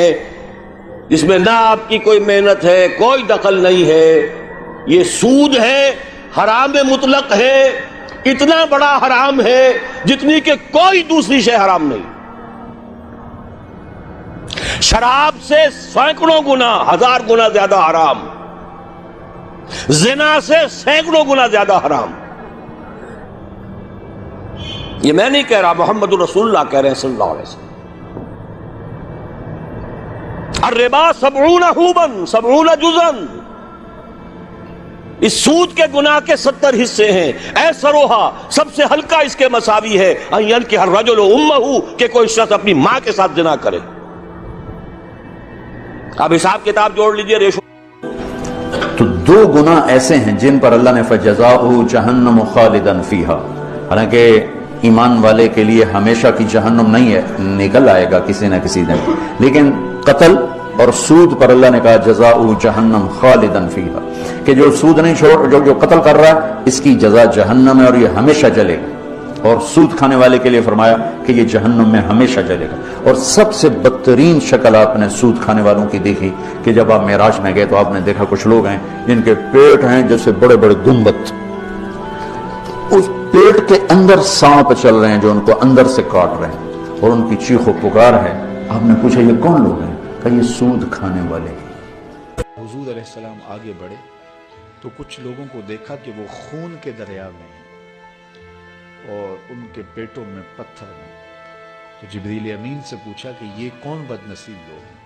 ہے، اس میں نہ آپ کی کوئی محنت ہے، کوئی دخل نہیں ہے، یہ سود ہے، حرام مطلق ہے، اتنا بڑا حرام ہے جتنی کہ کوئی دوسری شے حرام نہیں۔ شراب سے سینکڑوں گنا، ہزار گنا زیادہ حرام، زنا سے سینکڑوں گنا زیادہ حرام۔ یہ میں نہیں کہہ رہا، محمد رسول اللہ کہہ رہے ہیں صلی اللہ علیہ وسلم۔ الربا 70 حوبا 70 جزءا، اس سود کے گناہ کے 70 حصے ہیں۔ ایسروہا، سب سے ہلکا اس کے مساوی ہے، ان ينكح الرجل امہ، کہ کوئی شخص اپنی ماں کے ساتھ زنا کرے۔ اب حساب کتاب جوڑ لیجئے، ریشو۔ تو دو گناہ ایسے ہیں جن پر اللہ نے فَجَزَاؤُهُ جَهَنَّمُ خَالِدًا فِيهَا، حالانکہ ایمان والے کے لیے ہمیشہ کی جہنم نہیں ہے، نکل آئے گا کسی نہ کسی دن، لیکن قتل اور سود پر اللہ نے کہا جزاؤ جہنم خالدن فیہا، کہ جو سود نہیں چھوڑ، جو قتل کر رہا ہے اس کی جزا جہنم ہے اور یہ ہمیشہ جلے گا، اور سود کھانے والے کے لیے فرمایا کہ یہ جہنم میں ہمیشہ جلے گا۔ اور سب سے بدترین شکل آپ نے سود کھانے والوں کی دیکھی کہ جب آپ معراج میں گئے تو آپ نے دیکھا کچھ لوگ ہیں جن کے پیٹ ہیں جیسے بڑے بڑے گنبد، اس پیٹ کے اندر سانپ چل رہے ہیں جو ان کو اندر سے کاٹ رہے ہیں، اور ان کی چیخ و پکار ہے۔ آپ نے پوچھا یہ کون لوگ ہیں؟ کہ یہ سود کھانے والے۔ حضور علیہ السلام آگے بڑھے تو کچھ لوگوں کو دیکھا کہ وہ خون کے دریا میں ہیں اور ان کے پیٹوں میں پتھر ہیں۔ تو جبریل امین سے پوچھا کہ یہ کون بد نصیب لوگ ہیں؟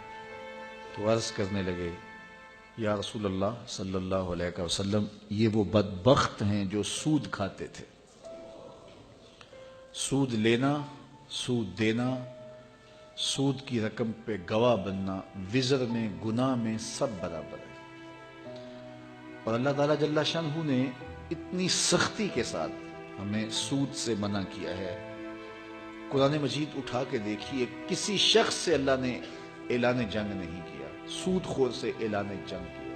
تو عرض کرنے لگے یا رسول اللہ صلی اللہ علیہ وسلم، یہ وہ بدبخت ہیں جو سود کھاتے تھے۔ سود لینا، سود دینا، سود کی رقم پہ گواہ بننا، وزر میں، گناہ میں سب برابر ہے۔ اور اللہ تعالیٰ جل شانہ نے اتنی سختی کے ساتھ ہمیں سود سے منع کیا ہے۔ قرآن مجید اٹھا کے دیکھیے، کسی شخص سے اللہ نے اعلان جنگ نہیں کیا، سود خور سے اعلان جنگ کیا۔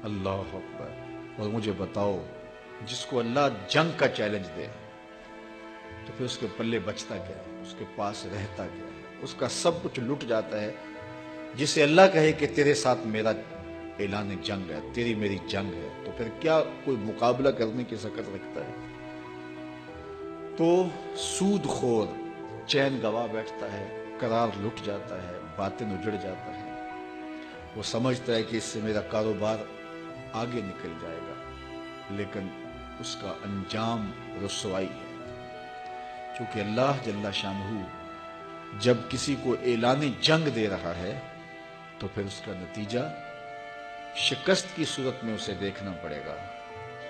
اللہ اکبر۔ اور مجھے بتاؤ، جس کو اللہ جنگ کا چیلنج دے تو پھر اس کے پلے بچتا کیا ہے، اس کے پاس رہتا کیا ہے؟ اس کا سب کچھ لٹ جاتا ہے۔ جسے اللہ کہے کہ تیرے ساتھ میرا اعلان جنگ ہے، تیری میری جنگ ہے، تو پھر کیا کوئی مقابلہ کرنے کی سکت رکھتا ہے؟ تو سود خور چین گوا بیٹھتا ہے، قرار لٹ جاتا ہے، باطن اجڑ جاتا ہے۔ وہ سمجھتا ہے کہ اس سے میرا کاروبار آگے نکل جائے گا، لیکن اس کا انجام رسوائی ہے۔ کیونکہ اللہ جل شانہ جب کسی کو اعلان جنگ دے رہا ہے تو پھر اس کا نتیجہ شکست کی صورت میں اسے دیکھنا پڑے گا،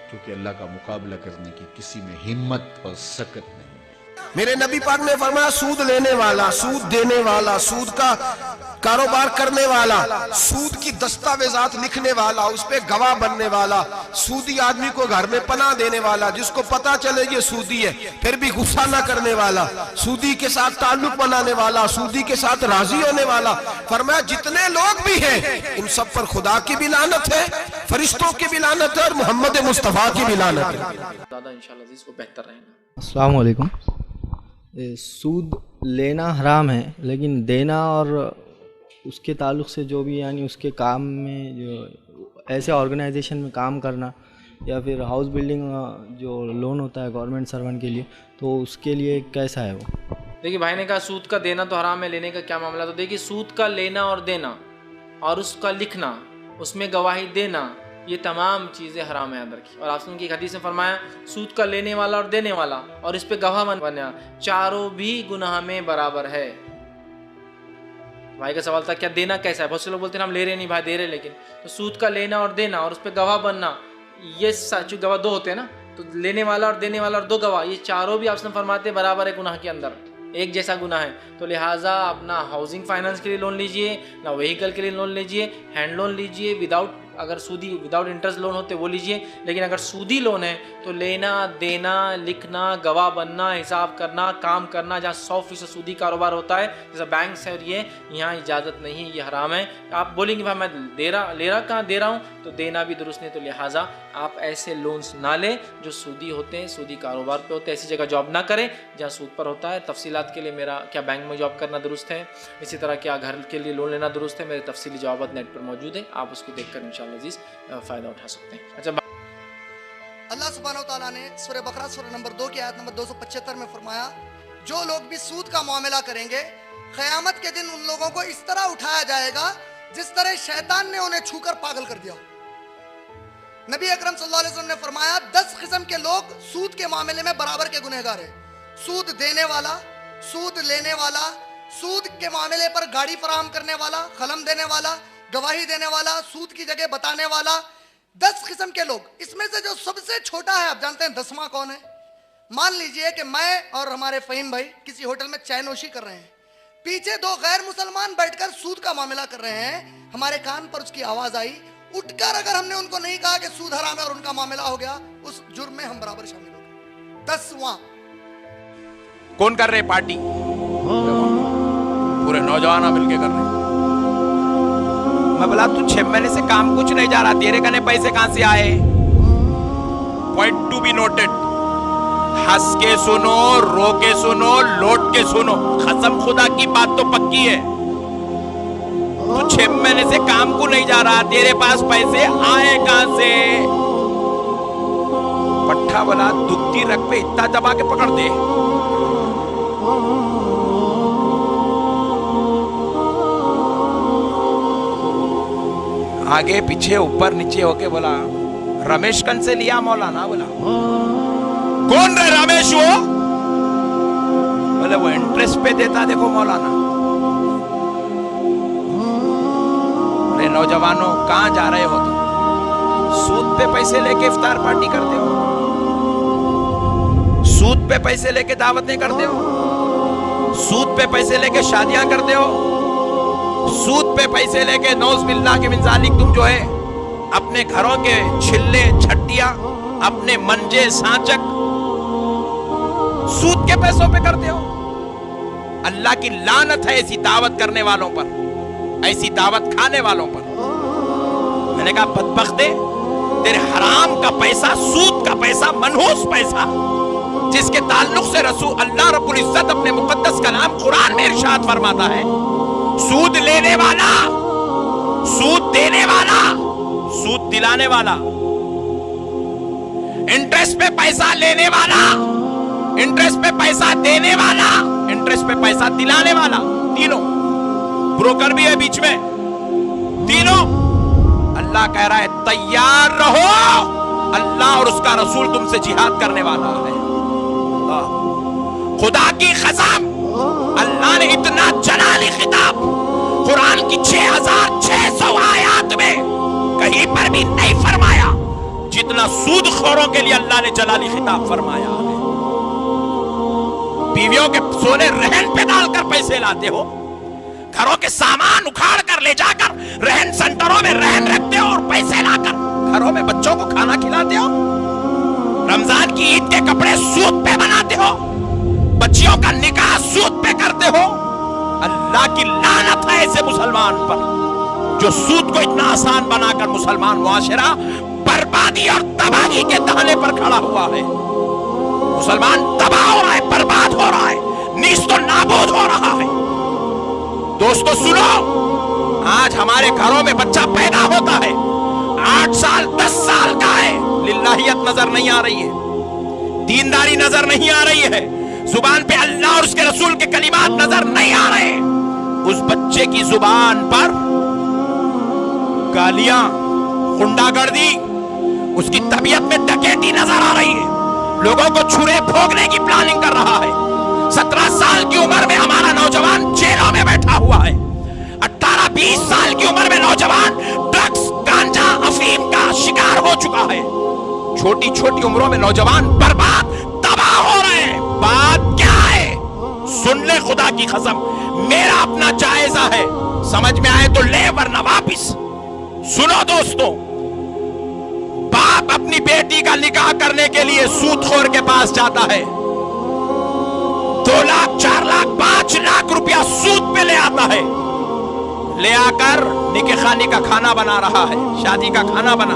کیونکہ اللہ کا مقابلہ کرنے کی کسی میں ہمت اور سکت نہیں ہے۔ میرے نبی پاک نے فرمایا سود لینے والا، سود دینے والا، سود کا کاروبار کرنے والا، سود کی دستاویزات لکھنے والا، اس پہ گواہ بننے والا، سودی آدمی کو گھر میں پناہ دینے والا، جس کو پتا چلے یہ سودی ہے پھر بھی غصہ نہ کرنے والا، سودی کے ساتھ تعلق بنانے والا، سودی کے ساتھ راضی ہونے والا۔ فرمایا جتنے لوگ بھی ہیں ان سب پر خدا کی بھی لعنت ہے، فرشتوں کی بھی لعنت ہے، اور محمد مصطفیٰ کی بھی لعنت ہے۔ زیادہ انشاءاللہ عزیز کو بہتر رہے گا۔ السلام علیکم۔ سود لینا حرام ہے، لیکن دینا اور اس کے تعلق سے جو بھی یعنی اس کے کام میں جو ایسے آرگنائزیشن میں کام کرنا یا پھر ہاؤس بلڈنگ جو لون ہوتا ہے گورنمنٹ سرونٹ کے لیے، تو اس کے لیے کیسا ہے وہ؟ دیکھیے بھائی نے کہا سود کا دینا تو حرام ہے، لینے کا کیا معاملہ؟ تو دیکھیے سود کا لینا اور دینا اور اس کا لکھنا، اس میں گواہی دینا، یہ تمام چیزیں حرام ہیں اندر کی۔ اور آپ سن کی ایک حدیث میں فرمایا سود کا لینے والا اور دینے والا اور اس پہ گواہ بننا چاروں بھی گناہ میں برابر ہے۔ بھائی کا سوال تھا کیا دینا کیسا ہے؟ بہت سے لوگ بولتے ہیں ہم لے رہے نہیں بھائی، دے رہے، لیکن تو سود کا لینا اور دینا اور اس پہ گواہ بننا، یہ چونکہ گواہ دو ہوتے ہیں نا، تو لینے والا اور دینے والا اور دو گواہ، یہ چاروں بھی آپ سے فرماتے ہیں برابر ہے گناہ کے اندر، ایک جیسا گناہ ہے۔ تو لہٰذا اپنا ہاؤسنگ فائنانس کے لیے لون لیجئے، نہ وہیکل کے لیے لون لیجئے، ہینڈ لون لیجئے، اگر سودی وداؤٹ انٹرسٹ لون ہوتے وہ لیجئے، لیکن اگر سودی لون ہے تو لینا، دینا، لکھنا، گواہ بننا، حساب کرنا، کام کرنا، جہاں 100% سودی کاروبار ہوتا ہے جیسا بینکس ہے، اور یہ یہاں اجازت نہیں، یہ حرام ہے۔ آپ بولیں گے بھائی میں لے رہا کہاں دے رہا ہوں، تو دینا بھی درست نہیں، تو لہٰذا آپ ایسے لونز نہ لیں جو سودی ہوتے ہیں, سودی کاروبار پہ ہوتے ہیں. ایسی جگہ جاب نہ کریں جہاں سود پر ہوتا ہے. تفصیلات کے لیے میرا کیا بینک میں جاب کرنا درست ہے, اسی طرح کیا گھر کے لیے لون لینا درست ہے, میرے تفصیلی جوابات نیٹ پر موجود ہیں, آپ اس کو دیکھ کر انشاءاللہ عزیز فائدہ اٹھا سکتے ہیں. اچھا, اللہ سبحانہ و تعالیٰ نے سورہ بقرہ سورہ نمبر 2 کی آیت نمبر 275 میں فرمایا, جو لوگ بھی سود کا معاملہ کریں گے قیامت کے دن ان لوگوں کو اس طرح اٹھایا جائے گا جس طرح شیطان نے انہیں چھو کر پاگل کر دیا. نبی اکرم صلی اللہ علیہ وسلم نے فرمایا 10 قسم کے لوگ سود کے معاملے میں برابر کے گنہگار ہیں. سود دینے والا, سود لینے والا, سود کے معاملے پر گاڑی فراہم کرنے والا, قلم دینے والا, گواہی دینے والا, سود کی جگہ بتانے والا. 10 قسم کے لوگ. اس میں سے جو سب سے چھوٹا ہے, آپ جانتے ہیں 10واں کون ہے؟ مان لیجئے کہ میں اور ہمارے فہیم بھائی کسی ہوٹل میں چائے نوشی کر رہے ہیں, پیچھے 2 غیر مسلمان بیٹھ کر سود کا معاملہ کر رہے ہیں, ہمارے کان پر اس کی آواز آئی, اٹھ کر اگر ہم نے ان کو نہیں کہا کہ سود حرام ہے اور ان کا معاملہ ہو گیا, اس جرم میں ہم برابر شامل ہو گئے. 10واں کون کر رہے پارٹی؟ پورے نوجوان مل کے کر رہے. میں بولا تو 6 مہینے سے کام کچھ نہیں جا رہا, تیرے کنے پیسے کہاں سے آئے؟ Point to be noted. ہنس کے سنو, رو کے سنو, لوٹ کے سنو, قسم خدا کی بات تو پکی ہے. تو 6 مہینے سے کام کو نہیں جا رہا, تیرے پاس پیسے آئے کہاں سے؟ پٹھا بولا دکھتی رکھ پہ اتنا دبا کے پکڑ دے. آگے پیچھے اوپر نیچے ہو کے بولا رمیش کن سے لیا مولانا. بولا کون رہے رمیش؟ وہ بولے وہ انٹرسٹ پہ دیتا دیکھو مولانا. ارے نوجوانوں کہاں جا رہے ہو تم؟ سود پہ پیسے لے کے افطار پارٹی کرتے ہو, سود پہ پیسے لے کے دعوتیں کرتے ہو, سود پہ پیسے لے کے شادیاں کرتے ہو, سود پہ پیسے لے کے نوز باللہ کے من ذالک تم جو ہے اپنے گھروں کے چھلے چھٹیاں, اپنے منجے سانچک سود کے پیسوں پہ کرتے ہو. اللہ کی لعنت ہے ایسی دعوت کرنے والوں پر, ایسی دعوت کھانے والوں پر. میں نے کہا بدبختے, تیرے حرام کا پیسہ, سود کا پیسہ, منحوس پیسہ, جس کے تعلق سے رسول اللہ رب العزت اپنے مقدس کلام قرآن میں ارشاد فرماتا ہے, سود لینے والا, سود دینے والا, سود دلانے والا, انٹرسٹ پہ پیسہ لینے والا, انٹرسٹ پہ پیسہ دینے والا, انٹرسٹ پہ پیسہ دلانے والا, تینوں. بروکر بھی ہے بیچ میں, تینوں. اللہ کہہ رہا ہے تیار رہو, اللہ اور اس کا رسول تم سے جہاد کرنے والا ہے. خدا کی قسم, اللہ نے اتنا جلالی خطاب قرآن کی 6600 آیات میں کہیں پر بھی نہیں فرمایا جتنا سود خوروں کے لیے اللہ نے جلالی خطاب فرمایا ہے. بیویوں کے سونے رہن پہ ڈال کر پیسے لاتے ہو, گھروں کے سامان اکھاڑ کر لے جا کر رہن سنٹروں میں رہن رکھتے ہو اور پیسے لا کر گھروں میں بچوں کو کھانا کھلاتے ہو, رمضان کی عید کے کپڑے سود پہ بناتے ہو, بچیوں کا نکاح سود پہ کرتے ہو. اللہ کی لعنت ہے ایسے مسلمان پر جو سود کو اتنا آسان بنا کر مسلمان معاشرہ بربادی اور تباہی کے دہانے پر کھڑا ہوا ہے. مسلمان تباہ ہو رہا ہے, برباد ہو رہا ہے, نیست و نابود ہو رہا ہے. دوستو سنو, آج ہمارے گھروں میں بچہ پیدا ہوتا ہے 8 سال 10 سال کا ہے, للہیت نظر نہیں آ رہی ہے, دینداری نظر نہیں آ رہی ہے, زبان پہ اللہ اور اس کے رسول کے کلمات نظر نہیں آ رہے. اس بچے کی زبان پر گالیاں, خنڈا گردی, اس کی طبیعت میں ڈکیتی نظر آ رہی ہے, لوگوں کو چھرے پھونکنے کی پلاننگ کر رہا ہے. 17 سال کی عمر میں ہمارا نوجوان جیلوں میں بیٹھا ہوا ہے. 18-20 سال کی عمر میں نوجوان ڈرگز, گانجا, افیم کا شکار ہو چکا ہے. چھوٹی چھوٹی عمروں میں نوجوان برباد, تباہ ہو رہے ہیں. بات کیا ہے؟ سن لے خدا کی قسم, میرا اپنا جائزہ ہے, سمجھ میں آئے تو لے ورنہ واپس. سنو دوستو, باپ اپنی بیٹی کا نکاح کرنے کے لیے سود خور کے پاس جاتا ہے, 2 لاکھ 4 لاکھ 5 لاکھ روپیہ سود پہ لے آتا ہے, لے آ کر نکاح خانی کا کھانا بنا رہا ہے, شادی کا کھانا بنا.